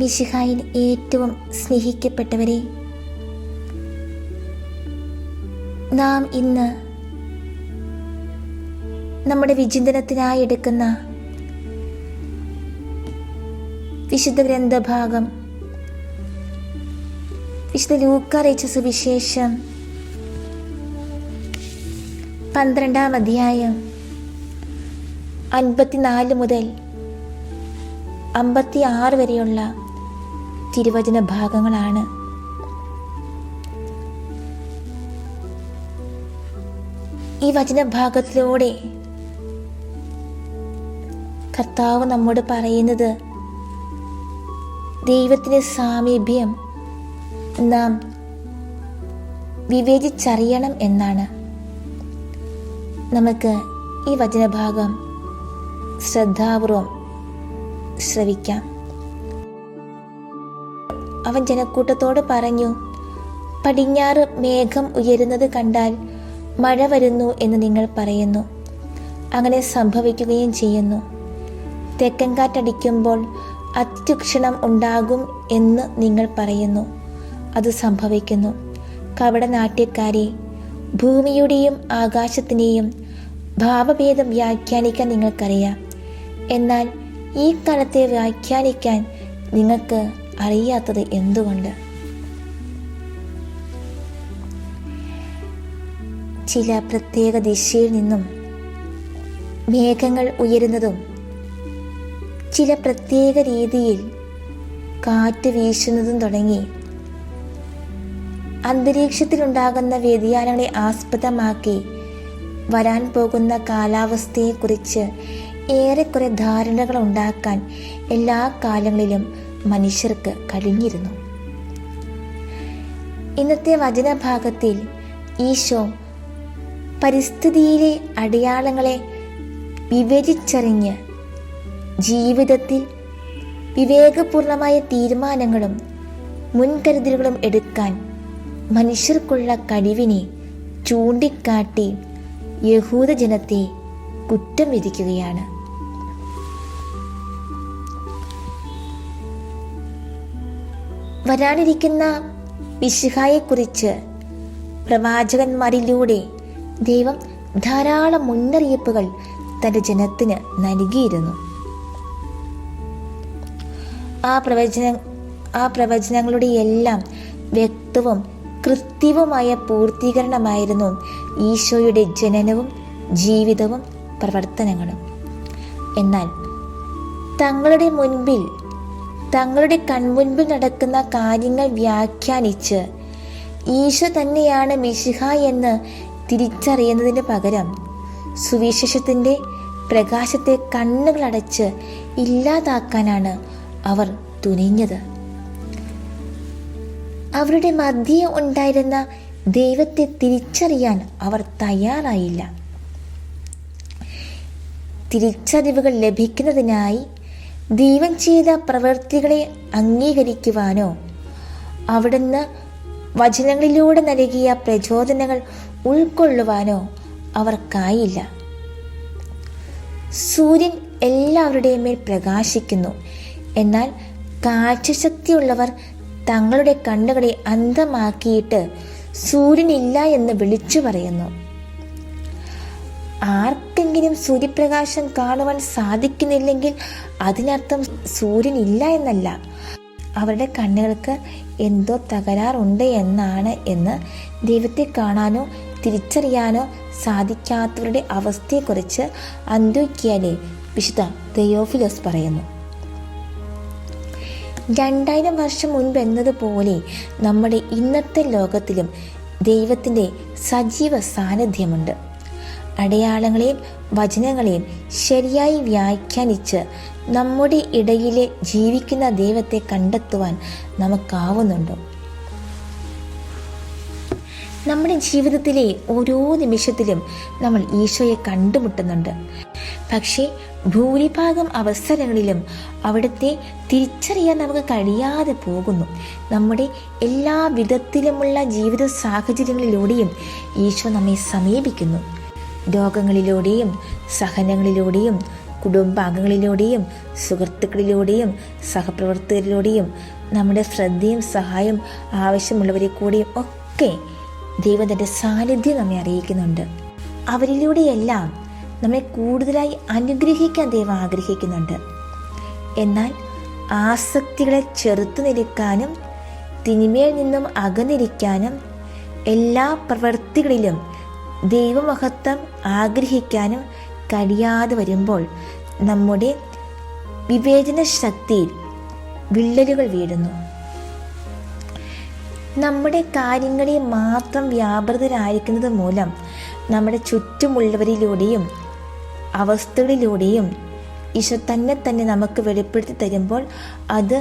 മിശിഹായിൽ ഏറ്റവും സ്നേഹിക്കപ്പെട്ടവരെ, നാം ഇന്ന് നമ്മുടെ വിചിന്തനത്തിനായി എടുക്കുന്ന വിശുദ്ധ ഗ്രന്ഥഭാഗം വിശുദ്ധ ലൂക്കാ രചിച്ച സുവിശേഷം 12-ാം അധ്യായം 54 മുതൽ 56 വരെയുള്ള തിരുവചന ഭാഗങ്ങളാണ്. ഈ വചനഭാഗത്തിലൂടെ കർത്താവ് നമ്മോട് പറയുന്നത് ദൈവത്തിൻ്റെ സാമീപ്യം നാം വിവേചിച്ചറിയണം എന്നാണ്. നമുക്ക് ഈ വചനഭാഗം ശ്രദ്ധാപൂർവം ശ്രവിക്കാം. അവൻ ജനക്കൂട്ടത്തോട് പറഞ്ഞു, പടിഞ്ഞാറ് മേഘം ഉയരുന്നത് കണ്ടാൽ മഴ വരുന്നു എന്ന് നിങ്ങൾ പറയുന്നു. അങ്ങനെ സംഭവിക്കുകയും ചെയ്യുന്നു. തെക്കൻ കാറ്റടിക്കുമ്പോൾ അത്യുക്ഷണം ഉണ്ടാകും എന്ന് നിങ്ങൾ പറയുന്നു. അത് സംഭവിക്കുന്നു. കപടനാട്യക്കാരെ, ഭൂമിയുടെയും ആകാശത്തിനെയും ഭാവഭേദം വ്യാഖ്യാനിക്കാൻ നിങ്ങൾക്കറിയാം. എന്നാൽ ഈ കാലത്തെ വ്യാഖ്യാനിക്കാൻ നിങ്ങൾക്ക് അറിയാത്തത് എന്തുകൊണ്ട്? ചില പ്രത്യേക ദിശയിൽ നിന്നും മേഘങ്ങൾ ഉയരുന്നതും ചില പ്രത്യേക രീതിയിൽ കാറ്റ് വീശുന്നതും തുടങ്ങി അന്തരീക്ഷത്തിലുണ്ടാകുന്ന വ്യതിയാനങ്ങളെ ആസ്പദമാക്കി വരാൻ പോകുന്ന കാലാവസ്ഥയെക്കുറിച്ച് ഏറെക്കുറെ ധാരണകൾ ഉണ്ടാക്കാൻ എല്ലാ കാലങ്ങളിലും മനുഷ്യർക്ക് കഴിഞ്ഞിരുന്നു. ഇന്നത്തെ വചനഭാഗത്തിൽ ഈശോ പരിസ്ഥിതിയിലെ അടയാളങ്ങളെ വിവേചിച്ചറിഞ്ഞ് ജീവിതത്തിൽ വിവേകപൂർണമായ തീരുമാനങ്ങളും മുൻകരുതലുകളും എടുക്കാൻ മനുഷ്യർക്കുള്ള കഴിവിനെ ചൂണ്ടിക്കാട്ടി യഹൂദജനത്തെ കുറ്റം വിധിക്കുകയാണ്. വരാനിരിക്കുന്ന മിശിഹായെക്കുറിച്ച് പ്രവാചകന്മാരിലൂടെ ദൈവം ധാരാളം മുന്നറിയിപ്പുകൾ തൻ്റെ ജനത്തിന് നൽകിയിരുന്നു. ആ പ്രവചനങ്ങളുടെ എല്ലാം വ്യക്തവും കൃത്യവുമായ പൂർത്തീകരണമായിരുന്നു ഈശോയുടെ ജനനവും ജീവിതവും പ്രവർത്തനങ്ങളും. എന്നാൽ തങ്ങളുടെ കൺമുൻപിൽ നടക്കുന്ന കാര്യങ്ങൾ വ്യാഖ്യാനിച്ച് ഈശോ തന്നെയാണ് മിശിഹ എന്ന് തിരിച്ചറിയുന്നതിന് പകരം സുവിശേഷത്തിൻ്റെ പ്രകാശത്തെ കണ്ണുകളടച്ച് ഇല്ലാതാക്കാനാണ് അവർ തുനിഞ്ഞത്. അവരുടെ മധ്യേ ഉണ്ടായിരുന്ന ദൈവത്തെ തിരിച്ചറിയാൻ അവർ തയ്യാറായില്ല. തിരിച്ചറിവുകൾ ലഭിക്കുന്നതിനായി ദൈവം ചെയ്ത പ്രവൃത്തികളെ അംഗീകരിക്കുവാനോ അവിടുന്ന് വചനങ്ങളിലൂടെ നൽകിയ പ്രചോദനങ്ങൾ ഉൾക്കൊള്ളുവാനോ അവർക്കായില്ല. സൂര്യൻ എല്ലാവരുടെയും മേൽ പ്രകാശിക്കുന്നു. എന്നാൽ കാഴ്ചശക്തിയുള്ളവർ തങ്ങളുടെ കണ്ണുകളെ അന്ധമാക്കിയിട്ട് സൂര്യനില്ല എന്ന് വിളിച്ചു പറയുന്നു. ആർക്കെങ്കിലും സൂര്യപ്രകാശം കാണുവാൻ സാധിക്കുന്നില്ലെങ്കിൽ അതിനർത്ഥം സൂര്യൻ ഇല്ല എന്നല്ല, അവരുടെ കണ്ണുകൾക്ക് എന്തോ തകരാറുണ്ട് എന്നാണ് എന്ന് ദൈവത്തെ കാണാനോ തിരിച്ചറിയാനോ സാധിക്കാത്തവരുടെ അവസ്ഥയെക്കുറിച്ച് അന്ത്യോക്യയിലെ വിശുദ്ധ തെയോഫിലോസ് പറയുന്നു. 2000 വർഷം മുൻപ് എന്നതുപോലെ നമ്മുടെ ഇന്നത്തെ ലോകത്തിലും ദൈവത്തിൻ്റെ സജീവ സാന്നിധ്യമുണ്ട്. അടയാളങ്ങളെയും വചനങ്ങളെയും ശരിയായി വ്യാഖ്യാനിച്ച് നമ്മുടെ ഇടയിലെ ജീവിക്കുന്ന ദൈവത്തെ കണ്ടെത്തുവാൻ നമുക്കാവുന്നുണ്ടോ? നമ്മുടെ ജീവിതത്തിലെ ഓരോ നിമിഷത്തിലും നമ്മൾ ഈശോയെ കണ്ടുമുട്ടുന്നുണ്ട്. പക്ഷേ ഭൂരിഭാഗം അവസരങ്ങളിലും അവിടുത്തെ തിരിച്ചറിയാൻ നമുക്ക് കഴിയാതെ പോകുന്നു. നമ്മുടെ എല്ലാ വിധത്തിലുമുള്ള ജീവിത സാഹചര്യങ്ങളിലൂടെയും ഈശോ നമ്മെ സമീപിക്കുന്നു. രോഗങ്ങളിലൂടെയും സഹനങ്ങളിലൂടെയും കുടുംബാംഗങ്ങളിലൂടെയും സുഹൃത്തുക്കളിലൂടെയും സഹപ്രവർത്തകരിലൂടെയും നമ്മുടെ ശ്രദ്ധയും സഹായം ആവശ്യമുള്ളവരെ കൂടെയും ഒക്കെ ദൈവം തൻ്റെ സാന്നിധ്യം നമ്മെ അറിയിക്കുന്നുണ്ട്. അവരിലൂടെയെല്ലാം നമ്മെ കൂടുതലായി അനുഗ്രഹിക്കാൻ ദൈവം ആഗ്രഹിക്കുന്നുണ്ട്. എന്നാൽ ആസക്തികളെ ചെറുത്തു നിൽക്കാനും തിന്മയിൽ നിന്നും അകന്നിരിക്കാനും എല്ലാ പ്രവൃത്തികളിലും ദൈവമഹത്വം ആഗ്രഹിക്കാനും കഴിയാതെ വരുമ്പോൾ നമ്മുടെ വിവേചന ശക്തിയിൽ വിള്ളലുകൾ വീഴുന്നു. നമ്മുടെ കാര്യങ്ങളിൽ മാത്രം വ്യാപൃതരായിരിക്കുന്നത് മൂലം നമ്മുടെ ചുറ്റുമുള്ളവരിലൂടെയും അവസ്ഥകളിലൂടെയും ഈശോ തന്നെ നമുക്ക് വെളിപ്പെടുത്തി തരുമ്പോൾ അത്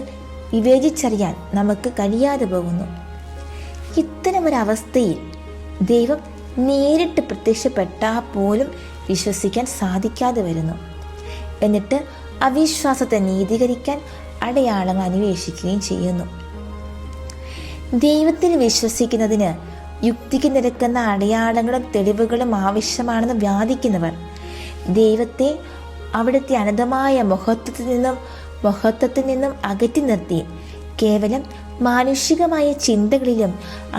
വിവേചിച്ചറിയാൻ നമുക്ക് കഴിയാതെ പോകുന്നു. ഇത്തരമൊരവസ്ഥയിൽ ദൈവം നേരിട്ട് പ്രത്യക്ഷപ്പെട്ടാൽ പോലും വിശ്വസിക്കാൻ സാധിക്കാതെ വരുന്നു. എന്നിട്ട് അവിശ്വാസത്തെ നീതീകരിക്കാൻ അടയാളങ്ങൾ അന്വേഷിക്കുകയും ചെയ്യുന്നു. ദൈവത്തിൽ വിശ്വസിക്കുന്നതിന് യുക്തിക്ക് നിരക്കുന്ന അടയാളങ്ങളും തെളിവുകളും ആവശ്യമാണെന്ന് വാദിക്കുന്നവർ ദൈവത്തെ അവിടുത്തെ അനന്തമായ മഹത്വത്തിൽ നിന്നും അകറ്റി നിർത്തി കേവലം മാനുഷികമായ ചിന്തകളിലും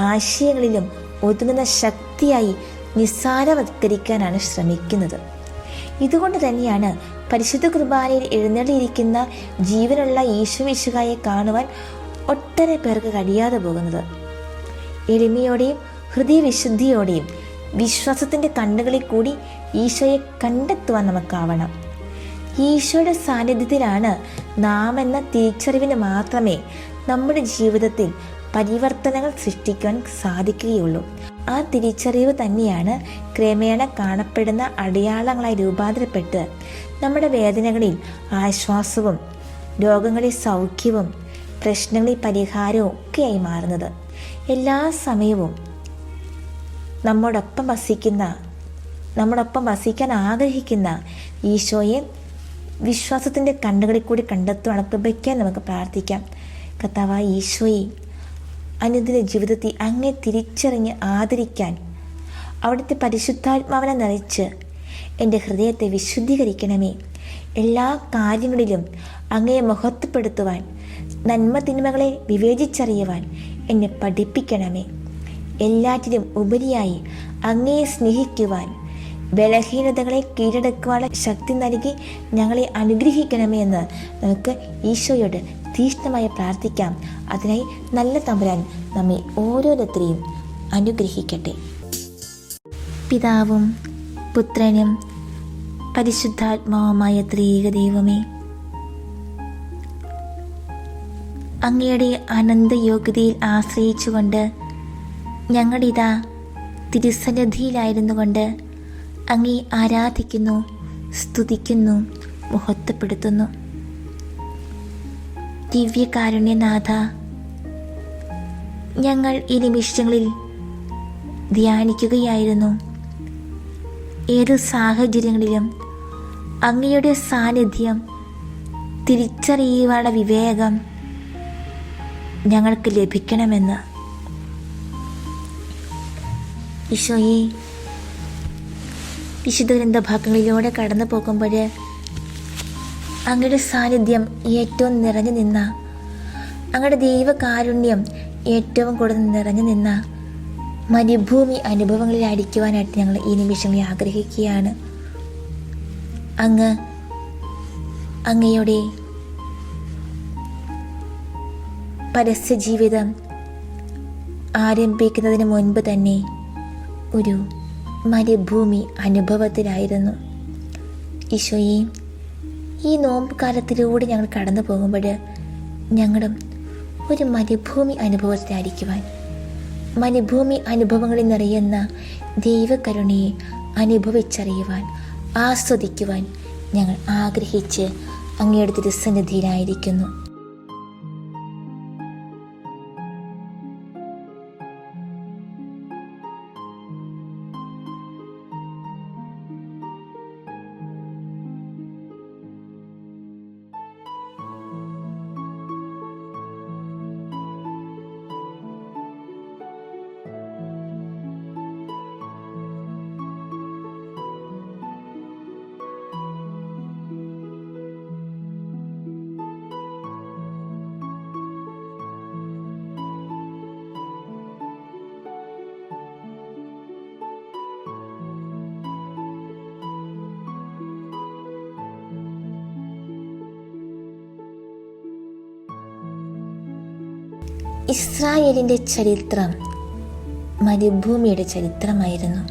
ആശയങ്ങളിലും ഒതുങ്ങുന്ന ശക്തിയായി നിസ്സാരവത്കരിക്കാനാണ് ശ്രമിക്കുന്നത്. ഇതുകൊണ്ട് തന്നെയാണ് പരിശുദ്ധ കുർബാനയിൽ എഴുന്നള്ളിയിരിക്കുന്ന ജീവനുള്ള ഈശോമിശിഹായെ കാണുവാൻ ഒട്ടേറെ പേർക്ക് കഴിയാതെ പോകുന്നത്. എളിമയോടെയും ഹൃദയവിശുദ്ധിയോടെയും വിശ്വാസത്തിൻ്റെ കണ്ണുകളിൽ കൂടി ഈശോയെ കണ്ടെത്തുവാൻ നമുക്കാവണം. ഈശോയുടെ സാന്നിധ്യത്തിലാണ് നാം എന്ന തിരിച്ചറിവിന് മാത്രമേ നമ്മുടെ ജീവിതത്തിൽ പരിവർത്തനങ്ങൾ സൃഷ്ടിക്കുവാൻ സാധിക്കുകയുള്ളൂ. ആ തിരിച്ചറിവ് തന്നെയാണ് ക്രമേണ കാണപ്പെടുന്ന അടയാളങ്ങളായി രൂപാന്തരപ്പെട്ട് നമ്മുടെ വേദനകളിൽ ആശ്വാസവും രോഗങ്ങളിൽ സൗഖ്യവും പ്രശ്നങ്ങളിൽ പരിഹാരവും ഒക്കെയായി മാറുന്നത്. എല്ലാ സമയവും നമ്മോടൊപ്പം വസിക്കാൻ ആഗ്രഹിക്കുന്ന ഈശോയെ വിശ്വാസത്തിൻ്റെ കണ്ണുകളിൽ കൂടി കണ്ടെത്തുവാൻ കൃപയ്ക്കാൻ നമുക്ക് പ്രാർത്ഥിക്കാം. കർത്താവായ ഈശോയെ, അനുദിന ജീവിതത്തിൽ അങ്ങേ തിരിച്ചറിഞ്ഞ് ആദരിക്കാൻ അവിടുത്തെ പരിശുദ്ധാത്മാവിനെ നിറച്ച് എൻ്റെ ഹൃദയത്തെ വിശുദ്ധീകരിക്കണമേ. എല്ലാ കാര്യങ്ങളിലും അങ്ങയെ മഹത്വപ്പെടുത്തുവാൻ, നന്മ തിന്മകളെ വിവേചിച്ചറിയുവാൻ എന്നെ പഠിപ്പിക്കണമേ. എല്ലാറ്റിലും ഉപരിയായി അങ്ങയെ സ്നേഹിക്കുവാൻ, ബലഹീനതകളെ കീഴടക്കുവാനുള്ള ശക്തി നൽകി ഞങ്ങളെ അനുഗ്രഹിക്കണമേ എന്ന് നമുക്ക് ഈശോയോട് തീഷ്ണമായി പ്രാർത്ഥിക്കാം. അതിനായി നല്ല തമ്പുരാൻ നമ്മെ ഓരോരുത്തരെയും അനുഗ്രഹിക്കട്ടെ. പിതാവും പുത്രനും പരിശുദ്ധാത്മാവുമായ ത്രിയേക ദൈവമേ, അങ്ങയുടെ അനന്ത യോഗ്യതയിൽ ആശ്രയിച്ചുകൊണ്ട് ഞങ്ങളിതാ തിരുസന്നിധിയിലായിരുന്നു കൊണ്ട് അങ്ങേ ആരാധിക്കുന്നു, സ്തുതിക്കുന്നു, മഹത്വപ്പെടുത്തുന്നു. ദിവ്യകാരുണ്യനാഥ, ഞങ്ങൾ ഈ നിമിഷങ്ങളിൽ ധ്യാനിക്കുകയായിരുന്നു. ഏതു സാഹചര്യങ്ങളിലും അങ്ങയുടെ സാന്നിധ്യം തിരിച്ചറിയുവാനുള്ള വിവേകം ഞങ്ങൾക്ക് ലഭിക്കണമെന്ന്. ഈശോയെ, വിശുദ്ധ ഗ്രന്ഥഭാഗങ്ങളിലൂടെ കടന്നു പോകുമ്പോൾ അങ്ങയുടെ സാന്നിധ്യം ഏറ്റവും നിറഞ്ഞു നിന്ന, അങ്ങയുടെ ദൈവകാരുണ്യം ഏറ്റവും കൂടുതൽ നിറഞ്ഞു നിന്ന മരുഭൂമി അനുഭവങ്ങളിലായിരിക്കുവാനായിട്ട് ഞങ്ങൾ ഈ നിമിഷങ്ങളിൽ ആഗ്രഹിക്കുകയാണ്. അങ്ങയുടെ പരസ്യ ജീവിതം ആരംഭിക്കുന്നതിന് മുൻപ് തന്നെ ഒരു മരുഭൂമി അനുഭവത്തിലായിരുന്നു. ഈശോയെ, ഈ നോമ്പ് കാലത്തിലൂടെ ഞങ്ങൾ കടന്നു പോകുമ്പോൾ ഞങ്ങളും ഒരു മരുഭൂമി അനുഭവത്തിലായിരിക്കുവാൻ, മരുഭൂമി അനുഭവങ്ങളിൽ നിറയുന്ന ദൈവകരുണയെ അനുഭവിച്ചറിയുവാൻ, ആസ്വദിക്കുവാൻ ഞങ്ങൾ ആഗ്രഹിച്ച് അങ്ങയുടെ തിരുസന്നിധിയിലായിരിക്കുന്നു. ഇസ്രായേലിൻ്റെ ചരിത്രം മരുഭൂമിയുടെ ചരിത്രമായിരുന്നു.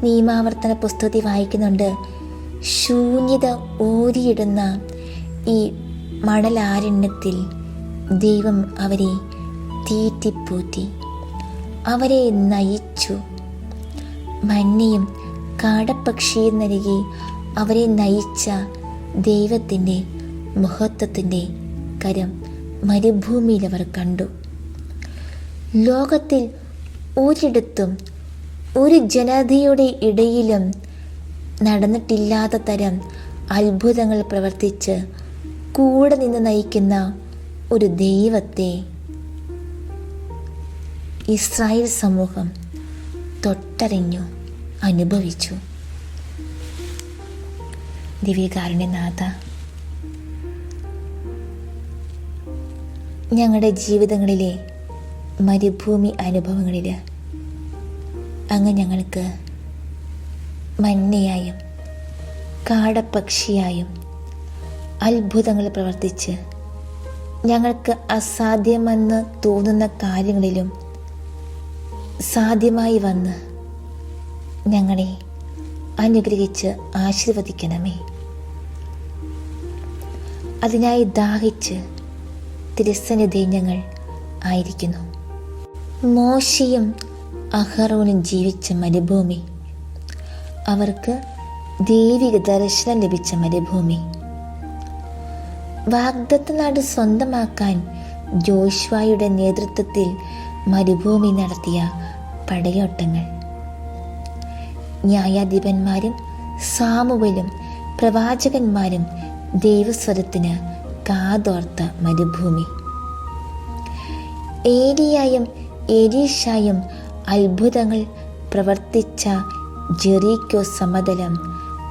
നിയമാവർത്തന പുസ്തകത്തിൽ വായിക്കുന്നുണ്ട്, ശൂന്യത ഓരിയിടുന്ന ഈ മണലാരണ്യത്തിൽ ദൈവം അവരെ തീറ്റിപ്പൂറ്റി, അവരെ നയിച്ചു. മന്നയും കാടപ്പക്ഷിയും നൽകി അവരെ നയിച്ച ദൈവത്തിൻ്റെ മഹത്വത്തിൻ്റെ കരം മരുഭൂമിയിൽ അവർ കണ്ടു. ലോകത്തിൽ ഒരിടത്തും ഒരു ജനതയുടെ ഇടയിലും നടന്നിട്ടില്ലാത്ത തരം അത്ഭുതങ്ങൾ പ്രവർത്തിച്ച് കൂടെ നിന്ന് നയിക്കുന്ന ഒരു ദൈവത്തെ ഇസ്രായേൽ സമൂഹം തൊട്ടറിഞ്ഞു, അനുഭവിച്ചു. ദിവ്യകാരുണ്യനാഥ, ഞങ്ങളുടെ ജീവിതങ്ങളിലെ മരുഭൂമി അനുഭവങ്ങളിൽ അങ്ങ് ഞങ്ങൾക്ക് മന്നയായും കാടപ്പക്ഷിയായും അത്ഭുതങ്ങൾ പ്രവർത്തിച്ച് ഞങ്ങൾക്ക് അസാധ്യമെന്ന് തോന്നുന്ന കാര്യങ്ങളിലും സാധ്യമായി വന്ന് ഞങ്ങളെ അനുഗ്രഹിച്ച് ആശീർവദിക്കണമേ. അതിനായി ദാഹിച്ച് തിരുസന്നിധിയിൽ ഞങ്ങൾ ആയിരിക്കുന്നു. മോശയും അഹറോനും ജീവിച്ച മരുഭൂമി, അവർക്ക് ദൈവിക ദർശനം ലഭിച്ച മരുഭൂമി, വാഗ്ദത്ത നാട് സ്വന്തമാക്കാൻ ജോഷ്വായുടെ നേതൃത്വത്തിൽ മരുഭൂമി നടത്തിയ പടയോട്ടങ്ങൾ, ന്യായാധിപന്മാരും സാമുവേലും പ്രവാചകന്മാരും ദൈവസ്വരത്തിന് കാതോർത്ത മരുഭൂമി, ഏലിയായും എലീശായും അത്ഭുതങ്ങൾ പ്രവർത്തിച്ച ജെറീക്കോ സമതലം,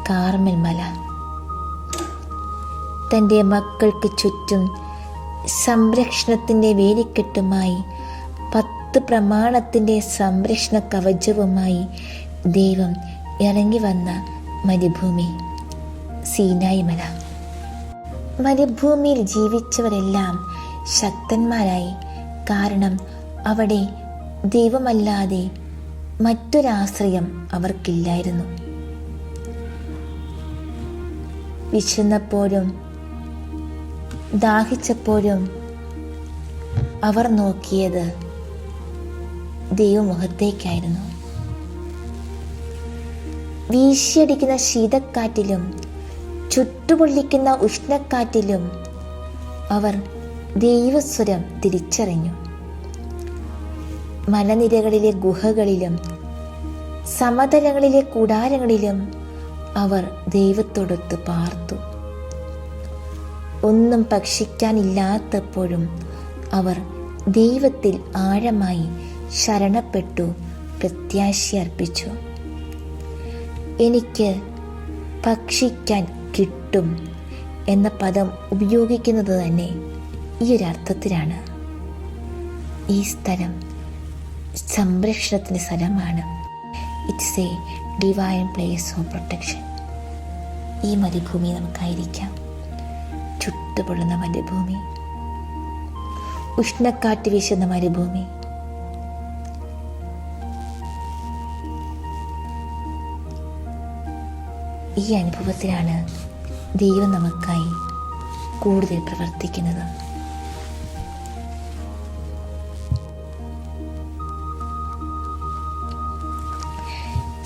കാർമൽ മല, തൻ്റെ മക്കൾക്ക് ചുറ്റും സംരക്ഷണത്തിൻ്റെ വേലിക്കെട്ടുമായി 10 പ്രമാണത്തിൻ്റെ സംരക്ഷണ കവചവുമായി ദൈവം ഇറങ്ങി വന്ന മരുഭൂമി, സീനായി മല. മരുഭൂമിയിൽ ജീവിച്ചവരെല്ലാം ശക്തന്മാരായി. കാരണം അവിടെ ദൈവമല്ലാതെ മറ്റൊരാശ്രയം അവർക്കില്ലായിരുന്നു. വിശന്നപ്പോഴും ദാഹിച്ചപ്പോഴും അവർ നോക്കിയത് ദൈവമുഖത്തേക്കായിരുന്നു. വീശിയടിക്കുന്ന ശീതക്കാറ്റിലും ചുട്ടുപൊള്ളിക്കുന്ന ഉഷ്ണക്കാറ്റിലും അവർ ദൈവസ്വരം തിരിച്ചറിഞ്ഞു. മലനിരകളിലെ ഗുഹകളിലും സമതലങ്ങളിലെ കൂടാരങ്ങളിലും അവർ ദൈവത്തോടൊത്ത് പാർത്തു. ഒന്നും ഭക്ഷിക്കാനില്ലാത്തപ്പോഴും അവർ ദൈവത്തിൽ ആഴമായി ശരണപ്പെട്ടു, പ്രത്യാശയർപ്പിച്ചു. എനിക്ക് ഭക്ഷിക്കാൻ കിട്ടും എന്ന പദം ഉപയോഗിക്കുന്നത് തന്നെ ഈ ഒരർത്ഥത്തിലാണ്. ഈ സ്ഥലം സംരക്ഷണത്തിൻ്റെ സ്ഥലമാണ്. It's A divine place of protection. ഈ മരുഭൂമി നമുക്കായിരിക്കാം. ചുട്ടുപൊള്ളുന്ന മരുഭൂമി, ഉഷ്ണക്കാറ്റ് വീശുന്ന മരുഭൂമി, ഈ അനുഭവത്തിലാണ് ദൈവം നമുക്കായി കൂടുതൽ പ്രവർത്തിക്കുന്നത്.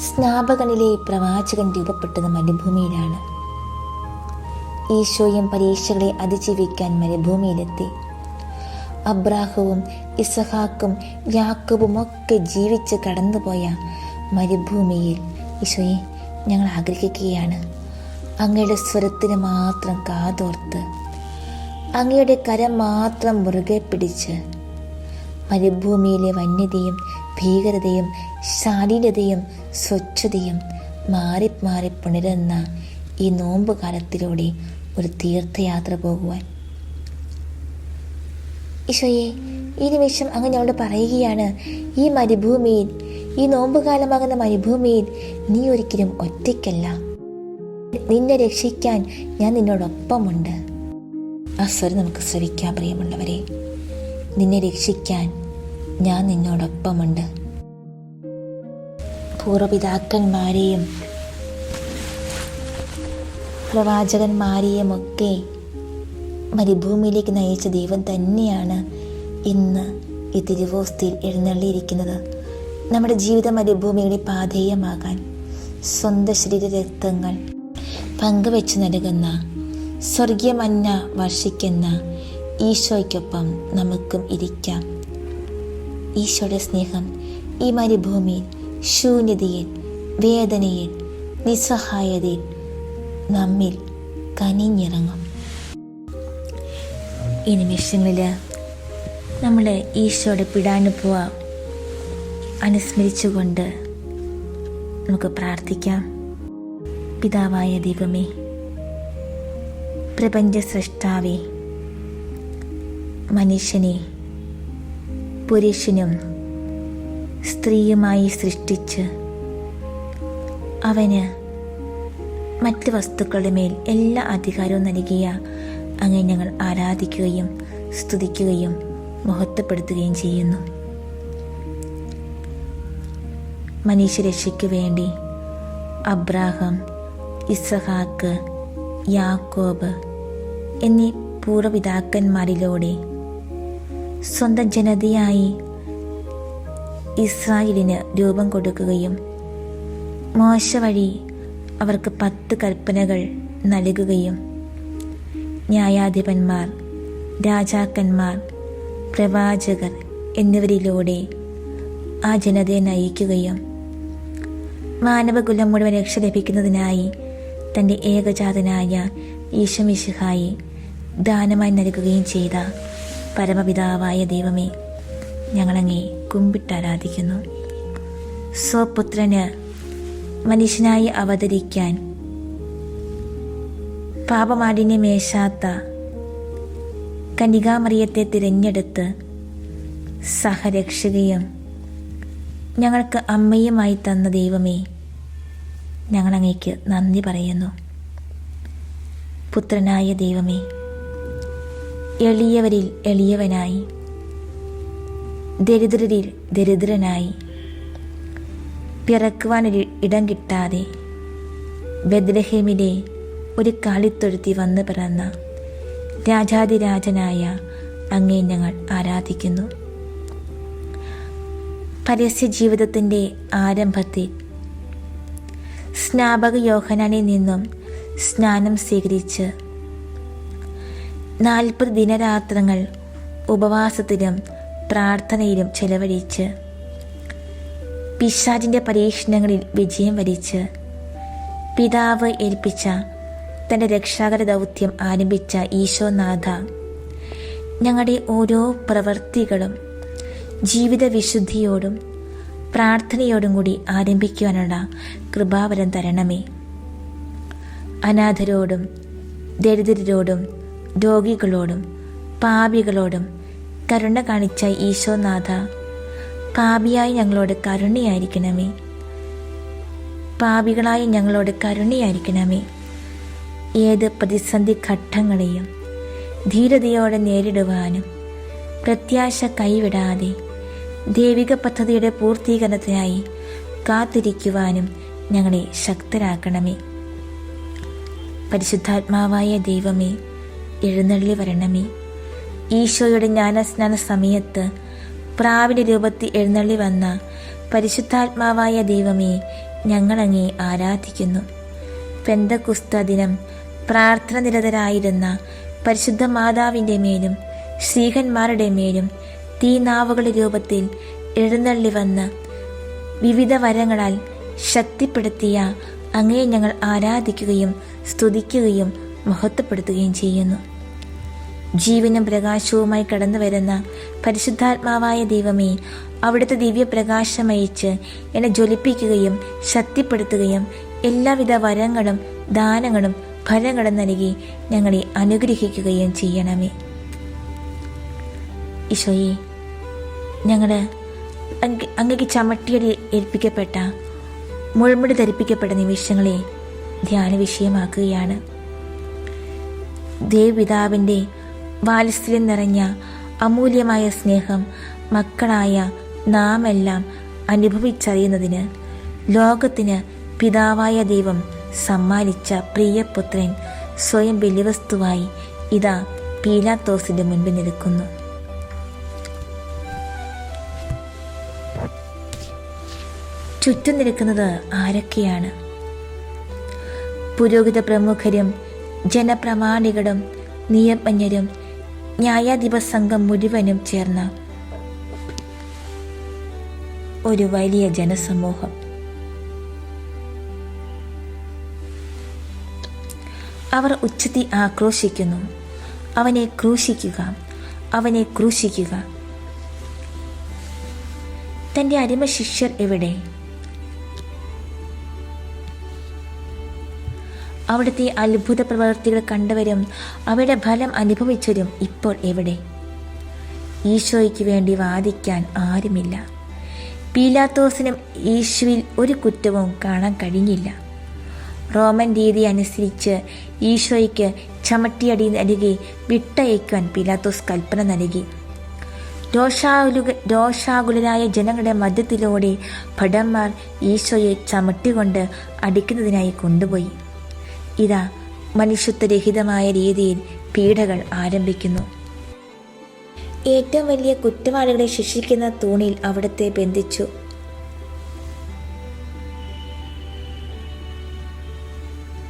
സ്നാപകനിലെ പ്രവാചകൻ രൂപപ്പെട്ടത് മരുഭൂമിയിലാണ്. ഈശോയും പരീക്ഷകളെ അതിജീവിക്കാൻ മരുഭൂമിയിലെത്തി. അബ്രാഹവും ഇസഹാക്കും യാക്കോബും ഒക്കെ ജീവിച്ച് കടന്നുപോയ മരുഭൂമിയിൽ ഈശോയെ ഞങ്ങൾ ആഗ്രഹിക്കുകയാണ്. അങ്ങയുടെ സ്വരത്തിന് മാത്രം കാതോർത്ത്, അങ്ങയുടെ കരം മാത്രം മുറുകെ പിടിച്ച് മരുഭൂമിയിലെ വന്യതയും ഭീകരതയും ശാലീനതയും സ്വച്ഛതയും മാറി മാറി പുണരുന്ന ഈ നോമ്പ് കാലത്തിലൂടെ ഒരു തീർത്ഥയാത്ര പോകുവാൻ ഈശോയെ ഈ നിമിഷം അങ്ങ് ഞങ്ങളോട് പറയുകയാണ്, ഈ മരുഭൂമിയിൽ, ഈ നോമ്പുകാലമാകുന്ന മരുഭൂമിയിൽ നീ ഒരിക്കലും ഒറ്റയ്ക്കല്ല. നിന്നെ രക്ഷിക്കാൻ ഞാൻ നിന്നോടൊപ്പമുണ്ട്. ആ സ്വരം നമുക്ക് ശ്രവിക്കാം പ്രിയമുള്ളവരെ. നിന്നെ രക്ഷിക്കാൻ ഞാൻ നിന്നോടൊപ്പമുണ്ട്. പൂർവപിതാക്കന്മാരെയും പ്രവാചകന്മാരെയും ഒക്കെ മരുഭൂമിയിലേക്ക് നയിച്ച ദൈവം തന്നെയാണ് ഇന്ന് ഈ തിരുവോസ്തിയിൽ എഴുന്നള്ളിയിരിക്കുന്നത്. നമ്മുടെ ജീവിത മരുഭൂമിയുടെ പാധേയമാകാൻ സ്വന്തം ശരീര രക്തങ്ങൾ പങ്കുവെച്ച് നൽകുന്ന സ്വർഗീയ മന്ന വർഷിക്കുന്ന ഈശോയ്ക്കൊപ്പം നമുക്കും ഇരിക്കാം. ഈശോയുടെ സ്നേഹം ഈ മരുഭൂമിയിൽ, ശൂന്യതയിൽ, വേദനയിൽ, നിസ്സഹായതയിൽ നമ്മിൽ കനിഞ്ഞിറങ്ങും. ഈ നിമിഷങ്ങളിൽ നമ്മൾ ഈശോയുടെ പീഡാനുഭവ അനുസ്മരിച്ചുകൊണ്ട് നമുക്ക് പ്രാർത്ഥിക്കാം. പിതാവായ ദൈവമേ, പ്രപഞ്ച സൃഷ്ടാവേ, മനുഷ്യനെ പുരുഷനും സ്ത്രീയുമായി സൃഷ്ടിച്ച് അവന് മറ്റ് വസ്തുക്കളുടെ മേൽ എല്ലാ അധികാരവും നൽകിയ അങ്ങേ ഞങ്ങൾ ആരാധിക്കുകയും സ്തുതിക്കുകയും മഹത്വപ്പെടുത്തുകയും ചെയ്യുന്നു. മനുഷ്യരക്ഷയ്ക്ക് വേണ്ടി അബ്രാഹാം, ഇസഹാക്ക്, യാക്കോബ് എന്നീ പൂർവ്വപിതാക്കന്മാരിലൂടെ സ്വന്തം ജനതയായി ഇസ്രായേലിന് രൂപം കൊടുക്കുകയും മോശ വഴി അവർക്ക് 10 കൽപ്പനകൾ നൽകുകയും ന്യായാധിപന്മാർ, രാജാക്കന്മാർ, പ്രവാചകർ എന്നിവരിലൂടെ ആ ജനതയെ നയിക്കുകയും മാനവകുലം മുഴുവൻ രക്ഷ ലഭിക്കുന്നതിനായി തൻ്റെ ഏകജാതനായ ഈശോ മിശിഹായെ ദാനമായി നൽകുകയും ചെയ്ത പരമപിതാവായ ദൈവമേ, ഞങ്ങളങ്ങേ കുമ്പിട്ടാരാധിക്കുന്നു. സ്വപുത്രന് മനുഷ്യനായി അവതരിക്കാൻ പാപമാലിന്യമേശാത്ത കന്യകാമറിയത്തെ തിരഞ്ഞെടുത്ത് സഹരക്ഷകയും ഞങ്ങൾക്ക് അമ്മയുമായി തന്ന ദൈവമേ, ഞങ്ങളങ്ങേക്ക് നന്ദി പറയുന്നു. പുത്രനായ ദൈവമേ, എളിയവരിൽ എളിയവനായി, ദരിദ്രരിൽ ദരിദ്രനായി, പിറക്കുവാനൊരു ഇടം കിട്ടാതെ ബെത്ലഹേമിലെ ഒരു കാലിത്തൊഴുത്തി വന്നു പിറന്ന രാജാതിരാജനായ അങ്ങേ ഞങ്ങൾ ആരാധിക്കുന്നു. പരസ്യ ജീവിതത്തിൻ്റെ ആരംഭത്തിൽ സ്നാപക യോഹന്നാനിൽ നിന്നും സ്നാനം സ്വീകരിച്ച് 40 ദിനരാത്രങ്ങൾ ഉപവാസത്തിലും പ്രാർത്ഥനയിലും ചെലവഴിച്ച് പിശാചിൻ്റെ പരീക്ഷണങ്ങളിൽ വിജയം വരിച്ച് പിതാവ് ഏൽപ്പിച്ച തൻ്റെ രക്ഷാകര ദൗത്യം ആരംഭിച്ച ഈശോനാഥ, ഞങ്ങളുടെ ഓരോ പ്രവൃത്തികളും ജീവിത വിശുദ്ധിയോടും പ്രാർത്ഥനയോടും കൂടി ആരംഭിക്കുവാനുള്ള കൃപാവരം തരണമേ. അനാഥരോടും ദരിദ്രരോടും രോഗികളോടും പാപികളോടും കരുണ കാണിച്ച ഈശോനാഥ, പാപിയായി ഞങ്ങളോട് കരുണയായിരിക്കണമേ. പാപികളായി ഞങ്ങളോട് കരുണയായിരിക്കണമേ. ഏത് പ്രതിസന്ധി ഘട്ടങ്ങളെയും ധീരതയോടെ നേരിടുവാനും പ്രത്യാശ കൈവിടാതെ ദൈവിക പദ്ധതിയുടെ പൂർത്തീകരണത്തിനായി കാത്തിരിക്കുവാനും ഞങ്ങളെ ശക്തരാക്കണമേ. പരിശുദ്ധാത്മാവായ ദൈവമേ, എഴുന്നള്ളി വരണമേ. ഈശോയുടെ ജ്ഞാനസ്നാന സമയത്ത് പ്രാവിൻ്റെ രൂപത്തിൽ എഴുന്നള്ളി വന്ന പരിശുദ്ധാത്മാവായ ദൈവമേ, ഞങ്ങളങ്ങേ ആരാധിക്കുന്നു. പെന്തക്കുസ്ത ദിനം പ്രാർത്ഥന നിരതരായിരുന്ന പരിശുദ്ധ മാതാവിൻ്റെ മേലും ശ്രീഹന്മാരുടെ മേലും തീനാവുകളുടെ രൂപത്തിൽ എഴുന്നള്ളി വന്ന് വിവിധ വരങ്ങളാൽ ശക്തിപ്പെടുത്തിയ അങ്ങയെ ഞങ്ങൾ ആരാധിക്കുകയും സ്തുതിക്കുകയും മഹത്വപ്പെടുത്തുകയും ചെയ്യുന്നു. ജീവനും പ്രകാശവുമായി കടന്നു വരുന്ന പരിശുദ്ധാത്മാവായ ദൈവമേ, അവിടുത്തെ ദിവ്യപ്രകാശമയച്ച് എന്നെ ജ്വലിപ്പിക്കുകയും ശക്തിപ്പെടുത്തുകയും എല്ലാവിധ വരങ്ങളും ദാനങ്ങളും ഫലങ്ങളും നൽകി ഞങ്ങളെ അനുഗ്രഹിക്കുകയും ചെയ്യണമേ. ഈശോയെ, ഞങ്ങൾ അങ്ങേക്ക് ചമട്ടിയടി ഏൽപ്പിക്കപ്പെട്ട മുൾമുടി ധരിപ്പിക്കപ്പെട്ട നിമിഷങ്ങളെ ധ്യാന വിഷയമാക്കുകയാണ്. ദേവപിതാവിൻ്റെ വാത്സല്യം നിറഞ്ഞ അമൂല്യമായ സ്നേഹം മക്കളായ നാം എല്ലാം അനുഭവിച്ചറിയുന്നതിന് ലോകത്തിന് പിതാവായ ദൈവം സമ്മാനിച്ച പ്രിയപുത്രൻ സ്വയം ബലിവസ്തുവായി ഇതാ പീലാത്തോസിന്റെ മുൻപിൽ നിൽക്കുന്നു. ചുറ്റും നിൽക്കുന്നത് ആരൊക്കെയാണ്? പുരോഹിത പ്രമുഖരും ജനപ്രമാണികളും നിയമജ്ഞരും ന്യായാധിപ സംഘം മുഴുവനും ചേർന്ന ഒരു വലിയ ജനസമൂഹം. അവർ ഉച്ചത്തിൽ ആക്രോശിക്കുന്നു, അവനെ ക്രൂശിക്കുക, അവനെ ക്രൂശിക്കുക. തൻ്റെ അടിമ ശിഷ്യർ എവിടെ? അവിടുത്തെ അത്ഭുത പ്രവർത്തികൾ കണ്ടവരും അവയുടെ ഫലം അനുഭവിച്ചവരും ഇപ്പോൾ എവിടെ? ഈശോയ്ക്ക് വേണ്ടി വാദിക്കാൻ ആരുമില്ല. പീലാത്തോസിനും യേശുവിൽ ഒരു കുറ്റവും കാണാൻ കഴിഞ്ഞില്ല. റോമൻ രീതി അനുസരിച്ച് ഈശോയ്ക്ക് ചമട്ടിയടി നൽകി വിട്ടയക്കാൻ പീലാത്തോസ് കൽപ്പന നൽകി. രോഷാകുലരായ ജനങ്ങളുടെ മധ്യത്തിലൂടെ ഭടന്മാർ ഈശോയെ ചമട്ടികൊണ്ട് അടിക്കുന്നതിനായി കൊണ്ടുപോയി. ഇതാ മനുഷ്യത്വരഹിതമായ രീതിയിൽ പീഡകൾ ആരംഭിക്കുന്നു. ഏറ്റവും വലിയ കുറ്റവാളികളെ ശിക്ഷിക്കുന്ന തൂണിൽ അവിടത്തെ ബന്ധിച്ചു.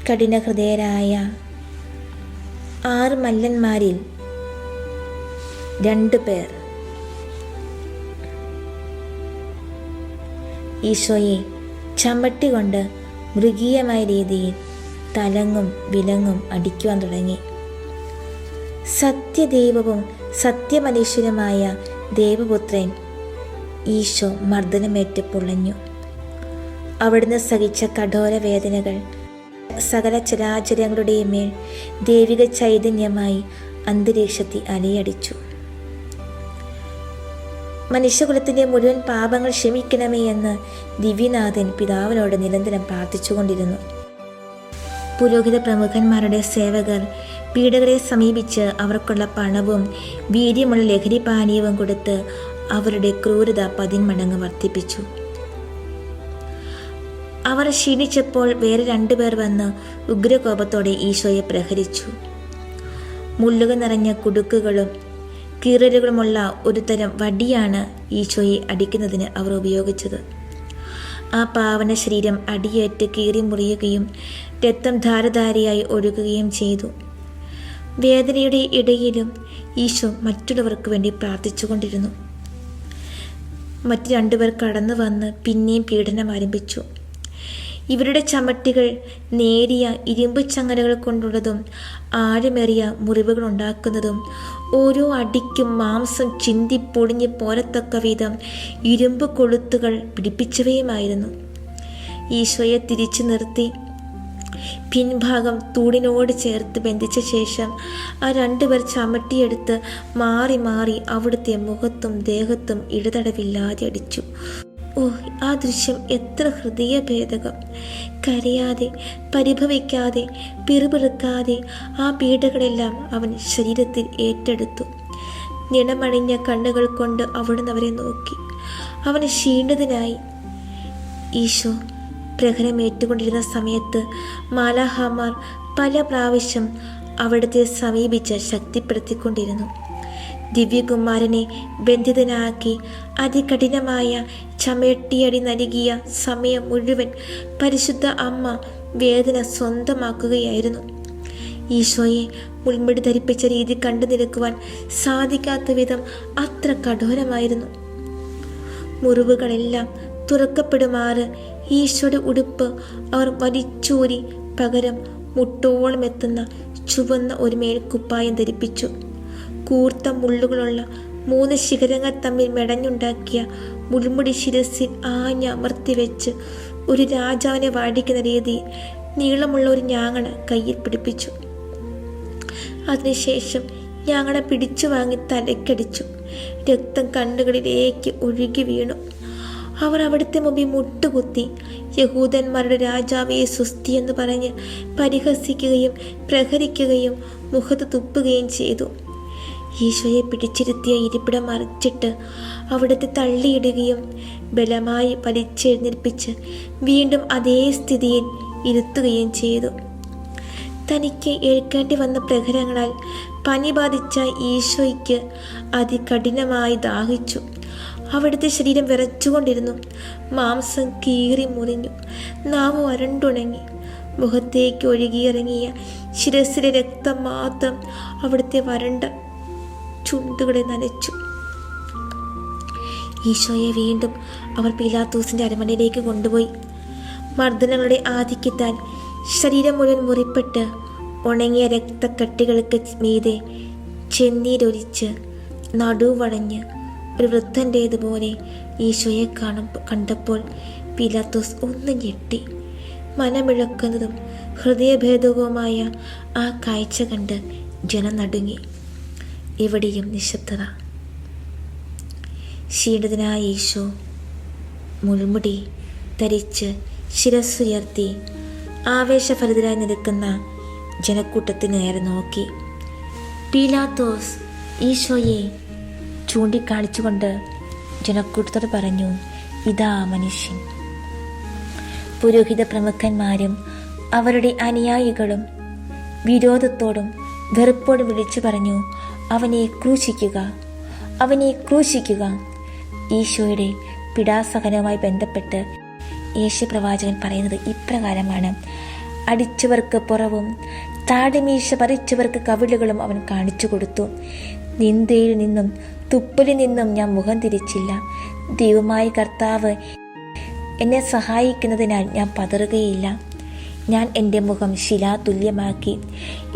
കഠിനഹൃദയരായ 6 മല്ലന്മാരിൽ 2 പേർ ഈശോയെ ചമ്മട്ടി കൊണ്ട് മൃഗീയമായ രീതിയിൽ തലങ്ങും വിലങ്ങും അടിക്കുവാൻ തുടങ്ങി. സത്യദൈവവും സത്യമനുഷ്യനുമായ ദേവപുത്രൻ ഈശോ മർദ്ദനമേറ്റ് പൊളഞ്ഞു. അവിടുന്ന് സഹിച്ച കഠോര വേദനകൾ സകല ചരാചരങ്ങളുടെയും മേൽ ദൈവിക ചൈതന്യമായി അന്തരീക്ഷത്തിൽ അലയടിച്ചു. മനുഷ്യകുലത്തിൻ്റെ മുഴുവൻ പാപങ്ങൾ ക്ഷമിക്കണമേ എന്ന് ദിവ്യനാഥൻ പിതാവിനോട് നിരന്തരം പ്രാർത്ഥിച്ചുകൊണ്ടിരുന്നു. പുരോഹിത പ്രമുഖന്മാരുടെ സേവകർ പീഡകരെ സമീപിച്ച് അവർക്കുള്ള പണവും വീര്യമുള്ള ലഹരി പാനീയവും കൊടുത്ത് അവരുടെ ക്രൂരത 10 മടങ്ങ് വർദ്ധിപ്പിച്ചു. അവർ ക്ഷീണിച്ചപ്പോൾ വേറെ 2 പേർ വന്ന് ഉഗ്രകോപത്തോടെ ഈശോയെ പ്രഹരിച്ചു. മുള്ളുകൾ നിറഞ്ഞ കുടുക്കുകളും കീറലുകളുമുള്ള ഒരു തരം വടിയാണ് ഈശോയെ അടിക്കുന്നതിന് അവർ ഉപയോഗിച്ചത്. ആ പാവന ശരീരം അടിയേറ്റ് കീറി മുറിയുകയും രക്തം ധാരധാരയായി ഒഴുകുകയും ചെയ്തു. വേദനയുടെ ഇടയിലും ഈശോ മറ്റുള്ളവർക്ക് വേണ്ടി പ്രാർത്ഥിച്ചുകൊണ്ടിരുന്നു. മറ്റ് 2 പേർ കടന്നു വന്ന് പിന്നെയും പീഡനം ആരംഭിച്ചു. ഇവരുടെ ചമട്ടികൾ നേരിയ ഇരുമ്പ് ചങ്ങലകൾ കൊണ്ടുള്ളതും ആഴമേറിയ മുറിവുകൾ ഉണ്ടാക്കുന്നതും ഓരോ അടിക്കും മാംസം ചിന്തിപ്പൊടിഞ്ഞ് പോരത്തക്ക വിധം ഇരുമ്പ് കൊളുത്തുകൾ പിടിപ്പിച്ചവയുമായിരുന്നു. ഈശോയെ തിരിച്ചു നിർത്തി പിൻഭാഗം തൂണിനോട് ചേർത്ത് ബന്ധിച്ച ശേഷം ആ 2 പേർ ചമട്ടിയെടുത്ത് മാറി മാറി അവിടുത്തെ മുഖത്തും ദേഹത്തും ഇടതടവില്ലാതെ അടിച്ചു. ഓ, ആ ദൃശ്യം എത്ര ഹൃദയഭേദകം! കരയാതെ, പരിഭവിക്കാതെ, പിറുപിറുക്കാതെ ആ പീഡകളെല്ലാം അവൻ ശരീരത്തിൽ ഏറ്റെടുത്തു. നിണമണിഞ്ഞ കണ്ണുകൾ കൊണ്ട് അവിടുന്ന് അവരെ നോക്കി. അവന് ക്ഷീണിതനായി. ഈശോ പ്രഹരമേറ്റുകൊണ്ടിരുന്ന സമയത്ത് മാലാഹമാർ പല പ്രാവശ്യം അവിടുത്തെ സമീപിച്ച് ശക്തിപ്പെടുത്തിക്കൊണ്ടിരുന്നു. ദിവ്യകുമാരനെ ബന്ധിതനാക്കി അതികഠിനമായ ചമട്ടിയടി നൽകിയ സമയം മുഴുവൻ പരിശുദ്ധ അമ്മ വേദന സ്വന്തമാക്കുകയായിരുന്നു. ഈശോയെ മുൾമുടി ധരിപ്പിച്ച രീതി കണ്ടു നിൽക്കുവാൻ സാധിക്കാത്ത വിധം അത്ര കഠോരമായിരുന്നു. മുറിവുകളെല്ലാം തുറക്കപ്പെടുമാറ് ഈശോയുടെ ഉടുപ്പ് അവർ വലിച്ചൂരി പകരം മുട്ടോളം എത്തുന്ന ചുവന്ന ഒരു മേൽക്കുപ്പായം ധരിപ്പിച്ചു. കൂർത്ത മുള്ളുകളുള്ള 3 ശിഖരങ്ങൾ തമ്മിൽ മെടഞ്ഞുണ്ടാക്കിയ മുൾമുടി ശിരസിൽ ആഞ്ഞമർത്തി വെച്ച് ഒരു രാജാവിനെ വാടിക്കുന്ന രീതിയിൽ നീളമുള്ള ഒരു ഞാങ്ങണ കയ്യിൽ പിടിപ്പിച്ചു. അതിനുശേഷം ഞാങ്ങണ പിടിച്ചു വാങ്ങി തലക്കടിച്ചു. രക്തം കണ്ണുകളിലേക്ക് ഒഴുകി വീണു. അവർ അവിടുത്തെ മുമ്പിൽ മുട്ടുകുത്തി യഹൂദന്മാരുടെ രാജാവേ സ്വസ്തി എന്ന് പറഞ്ഞ് പരിഹസിക്കുകയും പ്രഹരിക്കുകയും മുഖത്ത് തുപ്പുകയും ചെയ്തു. ഈശോയെ പിടിച്ചിരുത്തിയ ഇരിപ്പിടം മറിച്ചിട്ട് അവിടുത്തെ തള്ളിയിടുകയും ബലമായി വലിച്ചെഴുന്നേൽപ്പിച്ച് വീണ്ടും അതേ സ്ഥിതിയിൽ ഇരുത്തുകയും ചെയ്തു. തനിക്ക് ഏൽക്കേണ്ടി വന്ന പ്രഹരങ്ങളാൽ പനി ബാധിച്ച ഈശോയ്ക്ക് അതികഠിനമായി ദാഹിച്ചു. അവിടുത്തെ ശരീരം വിറച്ചുകൊണ്ടിരുന്നു. മാംസം കീറി മുറിഞ്ഞു. നാവ് വരണ്ടുണങ്ങി. മുഖത്തേക്ക് ഒഴുകിയിറങ്ങിയ ശിരസിലെ രക്തം മാത്രം അവിടുത്തെ വരണ്ട ചുണ്ടുകളെ നനച്ചു. ഈശോയെ വീണ്ടും അവർ പീലാത്തോസിന്റെ അരമനയിലേക്ക് കൊണ്ടുപോയി. മർദ്ദനങ്ങളുടെ ആധിക്യത്താൽ ശരീരം മുഴുവൻ മുറിപ്പെട്ട് ഉണങ്ങിയ രക്തക്കട്ടികൾക്ക് മീതെ ചെന്നീരൊലിച്ച് നടുവടഞ്ഞ് ഒരു വൃദ്ധൻ്റേതുപോലെ ഈശോയെ കണ്ടപ്പോൾ പീലാത്തോസ് ഒന്ന് ഞെട്ടി. മനമിഴക്കുന്നതും ഹൃദയഭേദകവുമായ ആ കാഴ്ച കണ്ട് ജനം നടുങ്ങി. ഇവിടെയും നിശബ്ദത. ക്ഷീണിതനായ ഈശോ മുൾമുടി ധരിച്ച് ശിരസ്സുയർത്തി ആവേശഭരിതരായി നിൽക്കുന്ന ജനക്കൂട്ടത്തിന് നേരെ നോക്കി. പീലാത്തോസ് ഈശോയെ ചൂണ്ടിക്കാണിച്ചുകൊണ്ട് ജനക്കൂട്ടത്തോട് പറഞ്ഞു, ഇതാ മനുഷ്യൻ. പുരോഹിത പ്രമുഖന്മാരും അവരുടെ അനുയായികളും വിരോധത്തോടും വെറുപ്പോടും വിളിച്ചു പറഞ്ഞു, അവനെ ക്രൂശിക്കുക, അവനെ ക്രൂശിക്കുക. ഈശോയുടെ പീഡാസഹനവുമായി ബന്ധപ്പെട്ട് യേശുപ്രവാചകൻ പറയുന്നത് ഇപ്രകാരമാണ്: അടിച്ചവർക്ക് പുറവും താടിമീശ പറിച്ചവർക്ക് കവിളുകളും അവൻ കാണിച്ചു കൊടുത്തു. നിന്ദയിൽ നിന്നും തുപ്പലിൽ നിന്നും ഞാൻ മുഖം തിരിച്ചില്ല. ദൈവമായ കർത്താവ് എന്നെ സഹായിക്കുന്നതിനാൽ ഞാൻ പതറുകയില്ല. ഞാൻ എൻ്റെ മുഖം ശിലാതുല്യമാക്കി.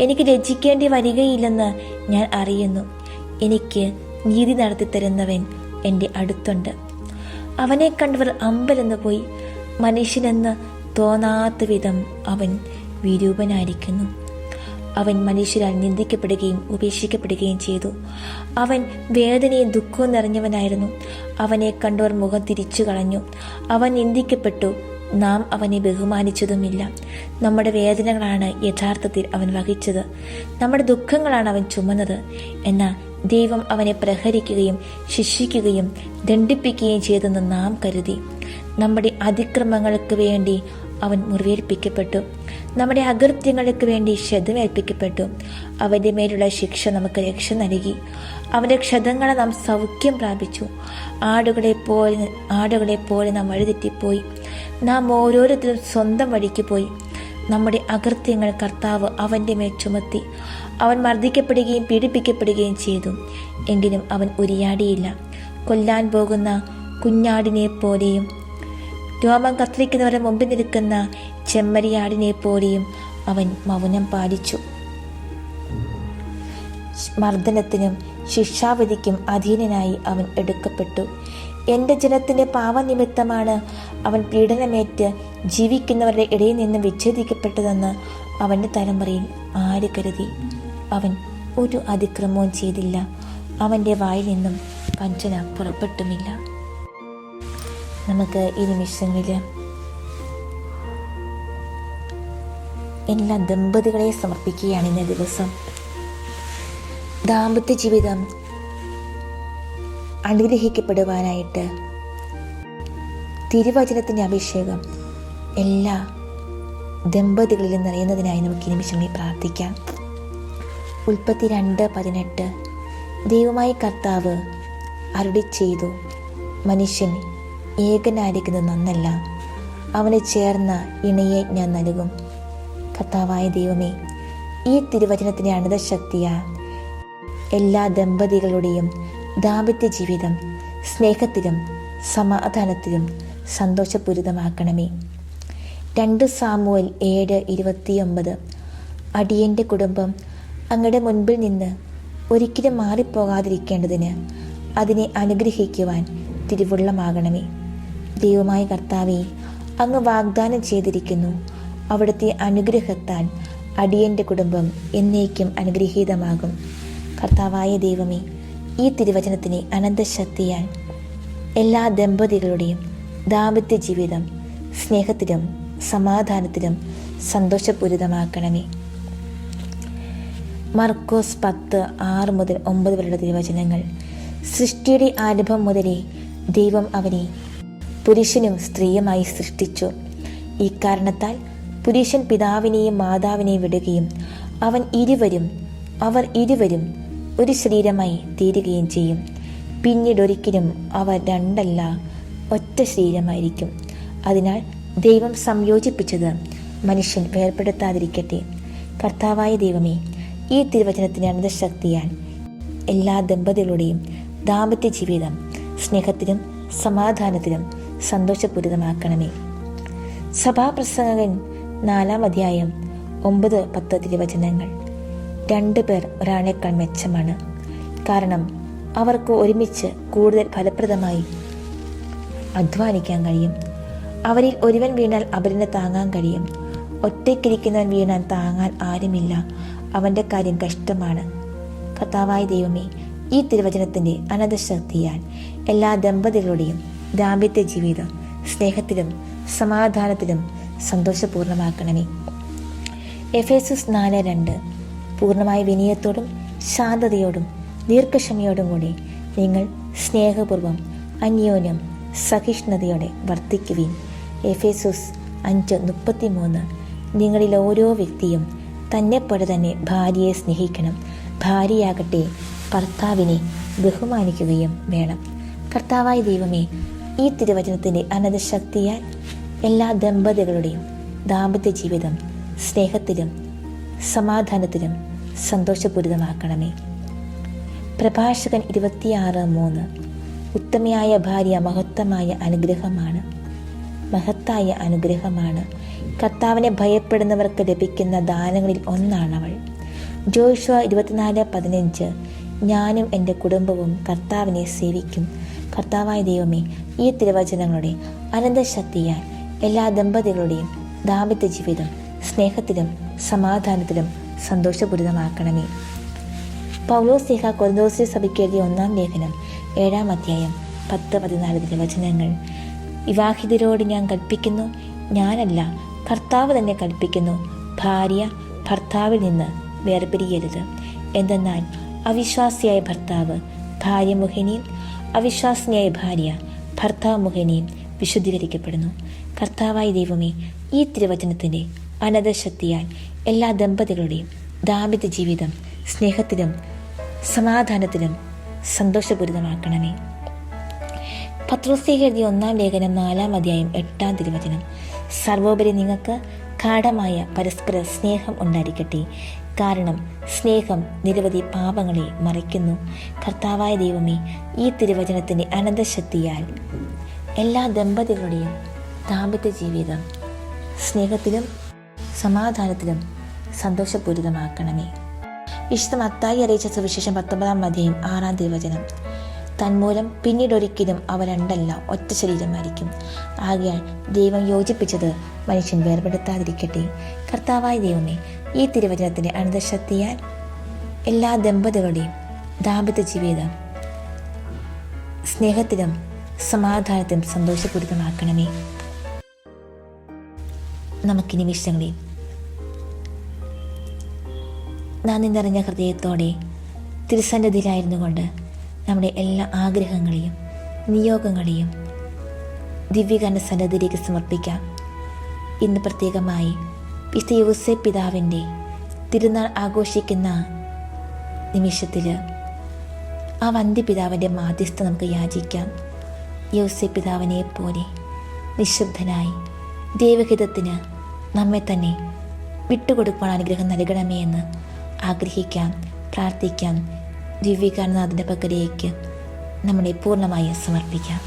എനിക്ക് ലജ്ജിക്കേണ്ടി വരികയില്ലെന്ന് ഞാൻ അറിയുന്നു. എനിക്ക് നീതി നടത്തിത്തരുന്നവൻ എൻ്റെ അടുത്തുണ്ട്. അവനെ കണ്ടവർ അമ്പരന്ന് പോയി. മനുഷ്യനെന്ന് തോന്നാത്ത വിധം അവൻ വിരൂപനായിരിക്കുന്നു. അവൻ മനുഷ്യരാൽ നിന്ദിക്കപ്പെടുകയും ഉപേക്ഷിക്കപ്പെടുകയും ചെയ്തു. അവൻ വേദനയും ദുഃഖവും നിറഞ്ഞവനായിരുന്നു. അവനെ കണ്ടവർ മുഖം തിരിച്ചു കളഞ്ഞു. അവൻ നിന്ദിക്കപ്പെട്ടു, നാം അവനെ ബഹുമാനിച്ചതുമില്ല. നമ്മുടെ വേദനകളാണ് യഥാർത്ഥത്തിൽ അവൻ വഹിച്ചത്, നമ്മുടെ ദുഃഖങ്ങളാണ് അവൻ ചുമന്നത്. എന്നാൽ ദൈവം അവനെ പ്രഹരിക്കുകയും ശിക്ഷിക്കുകയും ദണ്ഡിപ്പിക്കുകയും ചെയ്തെന്ന് നാം കരുതി. നമ്മുടെ അതിക്രമങ്ങൾക്ക് വേണ്ടി അവൻ മുറിവേൽപ്പിക്കപ്പെട്ടു, നമ്മുടെ അകൃത്യങ്ങൾക്ക് വേണ്ടി ക്ഷതമേൽപ്പിക്കപ്പെട്ടു. അവൻ്റെ മേലുള്ള ശിക്ഷ നമുക്ക് രക്ഷ നൽകി. അവൻ്റെ ക്ഷതങ്ങളെ നാം സൗഖ്യം പ്രാപിച്ചു. ആടുകളെപ്പോലെ നാം വഴിതെറ്റിപ്പോയി. നാം ഓരോരുത്തരും സ്വന്തം വഴിക്ക് പോയി. നമ്മുടെ അകൃത്യങ്ങൾ കർത്താവ് അവൻ്റെ മേൽ ചുമത്തി. അവൻ മർദ്ദിക്കപ്പെടുകയും പീഡിപ്പിക്കപ്പെടുകയും ചെയ്തു. എങ്കിലും അവൻ ഉരിയാടിയില്ല. കൊല്ലാൻ പോകുന്ന കുഞ്ഞാടിനെ പോലെയും രോമം കത്തിരിക്കുന്നവരെ മുമ്പിൽ നിൽക്കുന്ന ചെമ്മരിയാടിനെ പോലെയും അവൻ മൗനം പാലിച്ചു. മർദ്ദനത്തിനും ശിക്ഷാവിധിക്കും അധീനനായി അവൻ എടുക്കപ്പെട്ടു. എൻ്റെ ജനത്തിൻ്റെ പാവനിമിത്തമാണ് അവൻ പീഡനമേറ്റ് ജീവിക്കുന്നവരുടെ ഇടയിൽ നിന്ന് വിച്ഛേദിക്കപ്പെട്ടതെന്ന് അവൻ്റെ തലമുറയിൽ ആര് കരുതി? അവൻ ഒരു അതിക്രമവും ചെയ്തില്ല. അവൻ്റെ വായിൽ നിന്നും വഞ്ചന പുറപ്പെട്ടുമില്ല. നമുക്ക് ഈ നിമിഷങ്ങളിൽ എല്ലാ ദമ്പതികളെ സമർപ്പിക്കുകയാണ് ഇന്ന ദിവസം. ദാമ്പത്യ ജീവിതം അനുഗ്രഹിക്കപ്പെടുവാനായിട്ട് തിരുവചനത്തിൻ്റെ അഭിഷേകം എല്ലാ ദമ്പതികളിലും നിറയുന്നതിനായി നമുക്ക് ഈ നിമിഷങ്ങളിൽ പ്രാർത്ഥിക്കാം. ഉൽപ്പത്തി 2:18 ദൈവമായ കർത്താവ് അരുളി ചെയ്തു, മനുഷ്യൻ ഏകനായിരിക്കുന്നത് നന്നല്ല, അവന് ചേർന്ന ഇണയെ ഞാൻ നൽകും. കർത്താവായ ദൈവമേ, ഈ തിരുവചനത്തിൻ്റെ അനന്തശക്തിയാൽ എല്ലാ ദമ്പതികളുടെയും ദാമ്പത്യ ജീവിതം സ്നേഹത്തിലും സമാധാനത്തിലും സന്തോഷപൂരിതമാക്കണമേ. 2 സാമുവേൽ 7:29 അടിയൻ്റെ കുടുംബം അങ്ങയുടെ മുൻപിൽ നിന്ന് ഒരിക്കലും മാറിപ്പോകാതിരിക്കേണ്ടതിന് അതിനെ അനുഗ്രഹിക്കുവാൻ തിരുവുള്ളമാകണമേ. ദൈവമായ കർത്താവേ, അങ്ങ് വാഗ്ദാനം ചെയ്തിരിക്കുന്നു, അവിടുത്തെ അനുഗ്രഹത്താൽ അടിയൻ്റെ കുടുംബം എന്നേക്കും അനുഗ്രഹീതമാകും. കർത്താവായ ദൈവമേ, ഈ തിരുവചനത്തിനെ അനന്തശക്തിയാൽ എല്ലാ ദമ്പതികളുടെയും ദാമ്പത്യ ജീവിതം സ്നേഹത്തിലും സമാധാനത്തിലും സന്തോഷപൂരിതമാക്കണമേ. മർക്കോസ് 10:6-9 വരെയുള്ള തിരുവചനങ്ങൾ. സൃഷ്ടിയുടെ ആരംഭം മുതലേ ദൈവം അവനെ പുരുഷനും സ്ത്രീയുമായി സൃഷ്ടിച്ചു. ഈ കാരണത്താൽ പുരുഷൻ പിതാവിനെയും മാതാവിനെയും വിടുകയും അവർ ഇരുവരും ഒരു ശരീരമായി തീരുകയും ചെയ്യും. പിന്നീടൊരിക്കലും അവർ രണ്ടല്ല, ഒറ്റ ശരീരമായിരിക്കും. അതിനാൽ ദൈവം സംയോജിപ്പിച്ചത് മനുഷ്യൻ വേർപെടുത്താതിരിക്കട്ടെ. കർത്താവായ ദൈവമേ, ഈ തിരുവചനത്തിൻ്റെ അനന്തശക്തിയാൽ എല്ലാ ദമ്പതികളുടെയും ദാമ്പത്യ ജീവിതം സ്നേഹത്തിലും സമാധാനത്തിലും സന്തോഷപൂരിതമാക്കണമേ. സഭാപ്രസംഗകൻ 4-ാം അധ്യായം 9-10 തിരുവചനങ്ങൾ. 2 പേർ ഒരാളേക്കാൾ മെച്ചമാണ്. കാരണം അവർക്ക് ഒരുമിച്ച് കൂടുതൽ ഫലപ്രദമായി അധ്വാനിക്കാൻ കഴിയും. അവരിൽ ഒരുവൻ വീണാൽ അവരിനെ താങ്ങാൻ കഴിയും. ഒറ്റയ്ക്കിരിക്കുന്നവൻ വീണാൽ താങ്ങാൻ ആരുമില്ല. അവൻ്റെ കാര്യം കഷ്ടമാണ്. കർത്താവായ ദൈവമേ, ഈ തിരുവചനത്തിൻ്റെ അനന്തശക്തിയാൽ എല്ലാ ദമ്പതികളുടെയും ദാമ്പത്യ ജീവിതം സ്നേഹത്തിലും സമാധാനത്തിലും സന്തോഷപൂർണ്ണമാക്കണമേ. എഫേസ്യസ് 4:2 പൂർണ്ണമായ വിനയത്തോടും ശാന്തതയോടും ദീർഘക്ഷമയോടും കൂടി നിങ്ങൾ സ്നേഹപൂർവ്വം അന്യോന്യം സഹിഷ്ണുതയോടെ വർത്തിക്കുവിൻ. എഫേസ്യസ് 5:33 നിങ്ങളിൽ ഓരോ വ്യക്തിയും തന്നെപ്പോലെ തന്നെ ഭാര്യയെ സ്നേഹിക്കണം. ഭാര്യയാകട്ടെ ഭർത്താവിനെ ബഹുമാനിക്കുകയും വേണം. കർത്താവായ ദൈവമേ, ഈ തിരുവചനത്തിൻ്റെ അനന്തശക്തിയാൽ എല്ലാ ദമ്പതികളുടെയും ദാമ്പത്യ ജീവിതം സ്നേഹത്തിലും സമാധാനത്തിലും സന്തോഷപൂരിതമാക്കണമേ. പ്രഭാഷകൻ 26:3 ഉത്തമയായ ഭാര്യ മഹത്തായ അനുഗ്രഹമാണ്. കർത്താവിനെ ഭയപ്പെടുന്നവർക്ക് ലഭിക്കുന്ന ദാനങ്ങളിൽ ഒന്നാണവൾ. ജോഷുവ 24:15 ഞാനും എൻ്റെ കുടുംബവും കർത്താവിനെ സേവിക്കും. കർത്താവായ ദൈവമേ, ഈ തിരുവചനങ്ങളുടെ അനന്തശക്തിയാൽ എല്ലാ ദമ്പതികളുടെയും ദാമ്പത്യ ജീവിതം സ്നേഹത്തിലും സമാധാനത്തിലും സന്തോഷപൂരിതമാക്കണമേ. പൗലോസ്ലീഹ കൊരിന്ഥോസ്യ സഭയ്ക്ക് എഴുതിയ 1-ാം ലേഖനം 7-ാം അധ്യായം 10-14 തിരുവചനങ്ങൾ. വിവാഹിതരോട് ഞാൻ കൽപ്പിക്കുന്നു, ഞാനല്ല കർത്താവ് തന്നെ കൽപ്പിക്കുന്നു, ഭാര്യ ഭർത്താവിൽ നിന്ന് വേർപിരിയരുത്. എന്തെന്നാൽ അവിശ്വാസിയായ ഭർത്താവ് ഭാര്യ മുഖേനയും അവിശ്വാസിനിയായ ഭാര്യ ഭർത്താവ് മുഖേനയും വിശുദ്ധീകരിക്കപ്പെടുന്നു. കർത്താവായ ദൈവമേ, ഈ തിരുവചനത്തിൻ്റെ അനന്തശക്തിയാൽ എല്ലാ ദമ്പതികളുടെയും ദാമ്പത്യ ജീവിതം സ്നേഹത്തിലും സമാധാനത്തിലും സന്തോഷപൂരിതമാക്കണമേ. പത്രോസ്ലീഹ എഴുതിയ 1-ാം ലേഖനം 4-ാം അധ്യായം 8-ാം തിരുവചനം. സർവോപരി നിങ്ങൾക്ക് ഗാഢമായ പരസ്പര സ്നേഹം ഉണ്ടായിരിക്കട്ടെ. കാരണം സ്നേഹം നിരവധി പാപങ്ങളെ മറയ്ക്കുന്നു. കർത്താവായ ദൈവമേ, ഈ തിരുവചനത്തിൻ്റെ അനന്തശക്തിയാൽ എല്ലാ ദമ്പതികളുടെയും ദാമ്പത്യ ജീവിതം സ്നേഹത്തിലും സമാധാനത്തിലും സന്തോഷപൂരിതമാക്കണമേ. വിശുദ്ധ മത്തായി അറിയിച്ച സുവിശേഷം 19-ാം അധ്യായം 6-ാം തിരുവചനം. തന്മൂലം പിന്നീടൊരിക്കലും അവ രണ്ടല്ല ഒറ്റ ശരീരമായിരിക്കും. ആകയാൽ ദൈവം യോജിപ്പിച്ചത് മനുഷ്യൻ വേർപെടുത്താതിരിക്കട്ടെ. കർത്താവായ ദൈവമേ, ഈ തിരുവചനത്തിൻ്റെ അനന്തശക്തിയാൽ എല്ലാ ദമ്പതികളുടെയും ദാമ്പത്യ ജീവിതം സ്നേഹത്തിലും സമാധാനത്തിലും സന്തോഷപൂരിതമാക്കണമേ. നമുക്ക് നിമിഷങ്ങളിൽ നന്ദി നിറഞ്ഞ ഹൃദയത്തോടെ തിരുസന്നിധിയിലായിരുന്നു കൊണ്ട് നമ്മുടെ എല്ലാ ആഗ്രഹങ്ങളെയും നിയോഗങ്ങളെയും ദിവ്യകാരണ സന്നിധിയിലേക്ക് സമർപ്പിക്കാം. ഇന്ന് പ്രത്യേകമായി വിശുദ്ധ യൗസേപ്പ് പിതാവിൻ്റെ തിരുനാൾ ആഘോഷിക്കുന്ന നിമിഷത്തിൽ ആ വന്ധ്യപിതാവിൻ്റെ മാധ്യസ്ഥ നമുക്ക് യാചിക്കാം. യൗസേപ്പ് പിതാവിനെ പോലെ നിശബ്ദനായി ദൈവഹിതത്തിന് നമ്മെ തന്നെ വിട്ടുകൊടുക്കുവാൻ അനുഗ്രഹം നൽകണമേ എന്ന് ആഗ്രഹിക്കാം, പ്രാർത്ഥിക്കാം. ദിവ്യകാരണനാഥൻ്റെ പക്കലേക്ക് നമ്മളെ പൂർണ്ണമായി സമർപ്പിക്കാം.